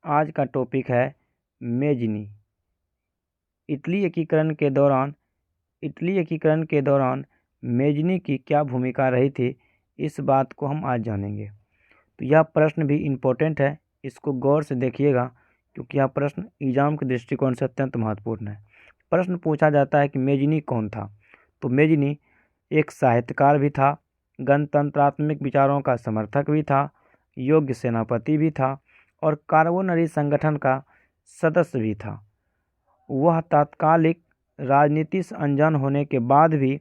आज का टॉपिक है मेजनी। इटली एकीकरण के दौरान मेजनी की क्या भूमिका रही थी, इस बात को हम आज जानेंगे। तो यह प्रश्न भी इम्पोर्टेंट है, इसको गौर से देखिएगा क्योंकि यह प्रश्न एग्जाम के दृष्टिकोण से अत्यंत महत्वपूर्ण है। प्रश्न पूछा जाता है कि मेजनी कौन था। तो मेजनी एक साहित्यकार भी था, गणतंत्रात्मक विचारों का समर्थक भी था, योग्य सेनापति भी था और कार्बोनरी संगठन का सदस्य भी था। वह तात्कालिक राजनीति से अनजान होने के बाद भी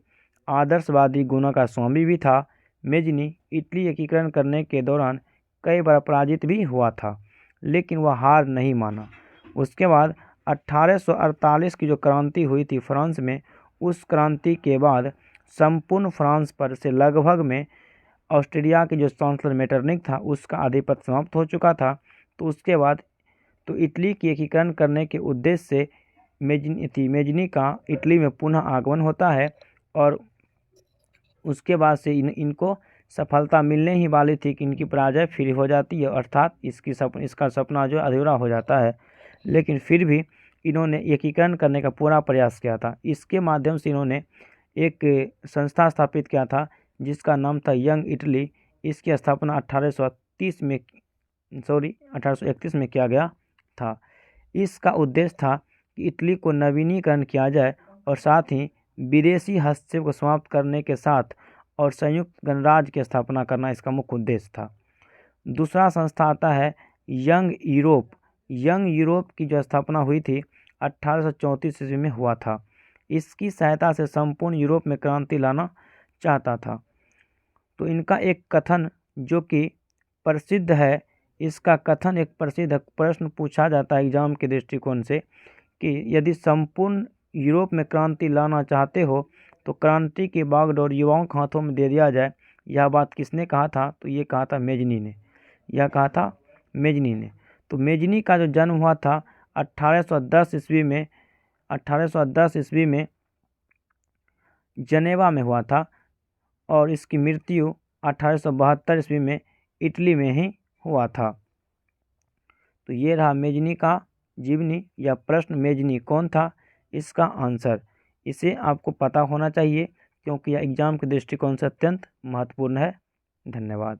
आदर्शवादी गुणों का स्वामी भी था। मेजनी इटली एकीकरण करने के दौरान कई बार पराजित भी हुआ था, लेकिन वह हार नहीं माना। उसके बाद 1848 की जो क्रांति हुई थी फ्रांस में, उस क्रांति के बाद संपूर्ण फ्रांस पर से लगभग में ऑस्ट्रिया के जो चांसलर मेटरनिख था उसका आधिपत्य समाप्त हो चुका था। तो उसके बाद तो इटली की एकीकरण करने के उद्देश्य से मेजनी का इटली में पुनः आगमन होता है और उसके बाद से इनको सफलता मिलने ही वाली थी कि इनकी पराजय फिर हो जाती है, अर्थात इसका सपना जो अधूरा हो जाता है। लेकिन फिर भी इन्होंने एकीकरण करने का पूरा प्रयास किया था। इसके माध्यम से इन्होंने एक संस्था स्थापित किया था जिसका नाम था यंग इटली। इसकी स्थापना 1831 में किया गया था। इसका उद्देश्य था कि इटली को नवीनीकरण किया जाए और साथ ही विदेशी हस्तक्षेप को समाप्त करने के साथ और संयुक्त गणराज्य की स्थापना करना इसका मुख्य उद्देश्य था। दूसरा संस्था आता है यंग यूरोप। यंग यूरोप की जो स्थापना हुई थी 1834 ईस्वी में हुआ था। इसकी सहायता से संपूर्ण यूरोप में क्रांति लाना चाहता था। तो इनका एक कथन जो कि प्रसिद्ध है, इसका कथन एक प्रसिद्ध प्रश्न पूछा जाता है एग्जाम के दृष्टिकोण से कि यदि संपूर्ण यूरोप में क्रांति लाना चाहते हो तो क्रांति की बागडोर युवाओं के हाथों में दे दिया जाए। यह बात किसने कहा था? तो ये कहा था मेजनी ने। यह कहा था मेजनी ने। तो मेजनी का जो जन्म हुआ था 1810 ईस्वी में जनेवा में हुआ था और इसकी मृत्यु 1872 ईस्वी में इटली में ही हुआ था। तो ये रहा मेजनी का जीवनी या प्रश्न, मेजनी कौन था, इसका आंसर। इसे आपको पता होना चाहिए क्योंकि यह एग्जाम के दृष्टिकोण से अत्यंत महत्वपूर्ण है। धन्यवाद।